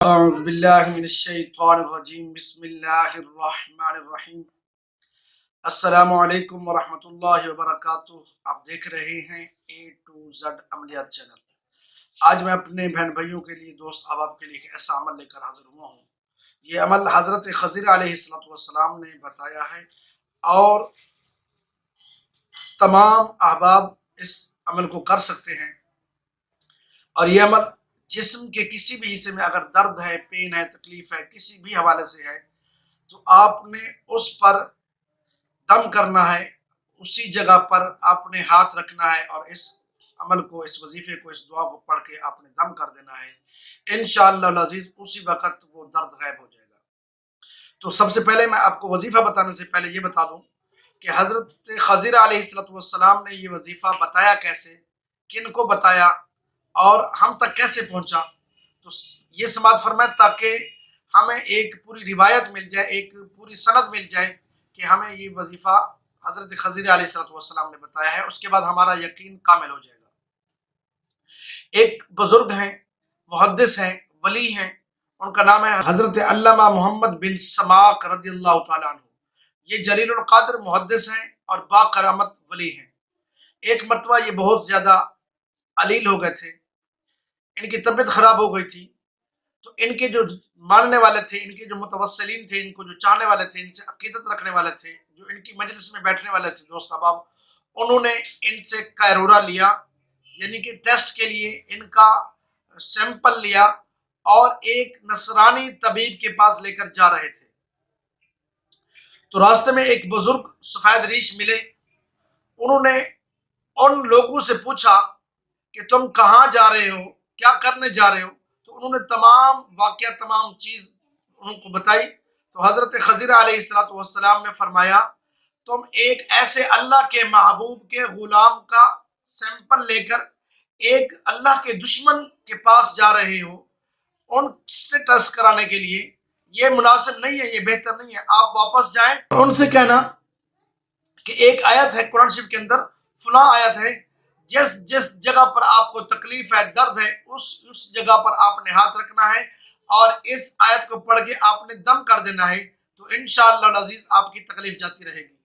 اعوذ باللہ من الشیطان الرجیم بسم اللہ الرحمن الرحیم السلام علیکم ورحمۃ اللہ وبرکاتہ۔ آپ دیکھ رہے ہیں اے ٹو زڈ عملیات چینل۔ آج میں اپنے بہن بھائیوں کے لیے، دوست احباب کے لیے ایک ایسا عمل لے کر حاضر ہوا ہوں۔ یہ عمل حضرت خضر علیہ السلام نے بتایا ہے اور تمام احباب اس عمل کو کر سکتے ہیں۔ اور یہ عمل جسم کے کسی بھی حصے میں اگر درد ہے، پین ہے، تکلیف ہے، کسی بھی حوالے سے ہے، تو آپ نے اس پر دم کرنا ہے، اسی جگہ پر آپ نے ہاتھ رکھنا ہے اور اس عمل کو، اس وظیفے کو، اس دعا کو پڑھ کے آپ نے دم کر دینا ہے۔ انشاءاللہ العزیز اسی وقت وہ درد غائب ہو جائے گا۔ تو سب سے پہلے میں آپ کو وظیفہ بتانے سے پہلے یہ بتا دوں کہ حضرت خضر علیہ السلام نے یہ وظیفہ بتایا کیسے، کن کو بتایا اور ہم تک کیسے پہنچا۔ تو یہ سماعت فرمائیں تاکہ ہمیں ایک پوری روایت مل جائے، ایک پوری سند مل جائے کہ ہمیں یہ وظیفہ حضرت خضر علیہ السلام نے بتایا ہے۔ اس کے بعد ہمارا یقین کامل ہو جائے گا۔ ایک بزرگ ہیں، محدث ہیں، ولی ہیں، ان کا نام ہے حضرت علامہ محمد بن سماک رضی اللہ تعالیٰ عنہ۔ یہ جلیل القدر محدث ہیں اور با کرامت ولی ہیں۔ ایک مرتبہ یہ بہت زیادہ علیل ہو گئے تھے، ان کی طبیعت خراب ہو گئی تھی۔ تو ان کے جو ماننے والے تھے، ان کے جو متوسلین تھے، ان کو جو چاہنے والے تھے، ان سے عقیدت رکھنے والے تھے، جو ان کی مجلس میں بیٹھنے والے تھے، دوست احباب، انہوں نے ان سے قیرورہ لیا، یعنی کہ ٹیسٹ کے لیے ان کا سیمپل لیا اور ایک نصرانی طبیب کے پاس لے کر جا رہے تھے۔ تو راستے میں ایک بزرگ سفید ریش ملے۔ انہوں نے ان لوگوں سے پوچھا کہ تم کہاں جا رہے ہو، کیا کرنے جا رہے ہو؟ تو انہوں نے تمام واقعہ، تمام چیز ان کو بتائی۔ تو حضرت خضر علیہ السلام نے فرمایا، تم ایک ایسے اللہ کے محبوب کے غلام کا سیمپل لے کر ایک اللہ کے دشمن کے پاس جا رہے ہو ان سے ٹیسٹ کرانے کے لیے۔ یہ مناسب نہیں ہے، یہ بہتر نہیں ہے، آپ واپس جائیں اور ان سے کہنا کہ ایک آیت ہے قرآن شریف کے اندر، فلاں آیت ہے، جس جگہ پر آپ کو تکلیف ہے، درد ہے، اس جگہ پر آپ نے ہاتھ رکھنا ہے اور اس آیت کو پڑھ کے آپ نے دم کر دینا ہے، تو انشاءاللہ العزیز آپ کی تکلیف جاتی رہے گی۔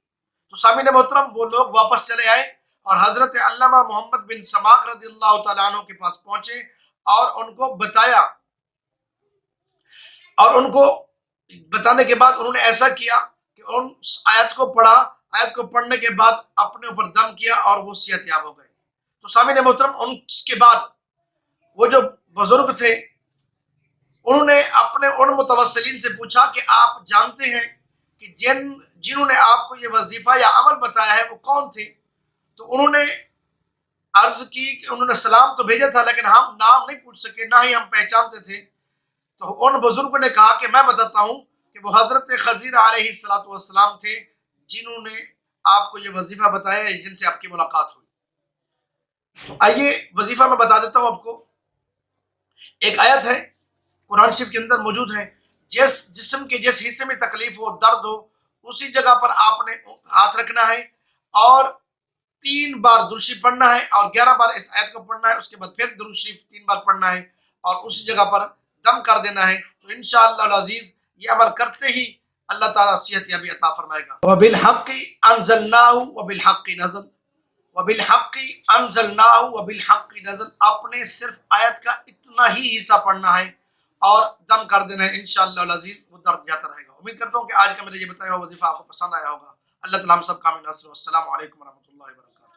تو سامعین محترم، وہ لوگ واپس چلے آئے اور حضرت علامہ محمد بن سماک رضی اللہ تعالیٰ عنہ کے پاس پہنچے اور ان کو بتایا، اور ان کو بتانے کے بعد انہوں نے ایسا کیا کہ ان آیت کو پڑھا، آیت کو پڑھنے کے بعد اپنے اوپر دم کیا اور وہ صحت یاب ہو گئے۔ تو سامعین محترم، اس کے بعد وہ جو بزرگ تھے انہوں نے اپنے ان متوسلین سے پوچھا کہ آپ جانتے ہیں کہ جنہوں نے آپ کو یہ وظیفہ یا عمل بتایا ہے وہ کون تھے؟ تو انہوں نے عرض کی کہ انہوں نے سلام تو بھیجا تھا لیکن ہم نام نہیں پوچھ سکے، نہ ہی ہم پہچانتے تھے۔ تو ان بزرگوں نے کہا کہ میں بتاتا ہوں کہ وہ حضرت خضر علیہ السلام تھے جنہوں نے آپ کو یہ وظیفہ بتایا، جن سے آپ کی ملاقات ہوئی۔ تو آئیے وظیفہ میں بتا دیتا ہوں آپ کو۔ ایک آیت ہے قرآن شریف کے اندر موجود ہے، جس جسم کے جس حصے میں تکلیف ہو، درد ہو، اسی جگہ پر آپ نے ہاتھ رکھنا ہے اور 3 بار درود شریف پڑھنا ہے اور 11 بار اس آیت کو پڑھنا ہے۔ اس کے بعد پھر درود شریف 3 بار پڑھنا ہے اور اسی جگہ پر دم کر دینا ہے۔ تو انشاءاللہ العزیز یہ عمل کرتے ہی اللہ تعالیٰ صحت یابی عطا فرمائے گا۔ وَبِالْحَقِّ أَنزَلْنَاهُ وَبِالْحَقِّ نَزَلَ وَبِالْحَقِّ أَنزَلْنَاهُ وَبِالْحَقِّ نَزَلَ۔ آپ نے صرف آیت کا اتنا ہی حصہ پڑھنا ہے اور دم کر دینا ہے، انشاءاللہ العزیز وہ درد جاتا رہے گا۔ امید کرتا ہوں کہ آج کا میرے یہ بتایا ہوا وظیفہ آپ کو پسند آیا ہوگا۔ اللہ تعالیٰ ہم سب کا آمین۔ السلام علیکم ورحمۃ اللہ وبرکاتہ۔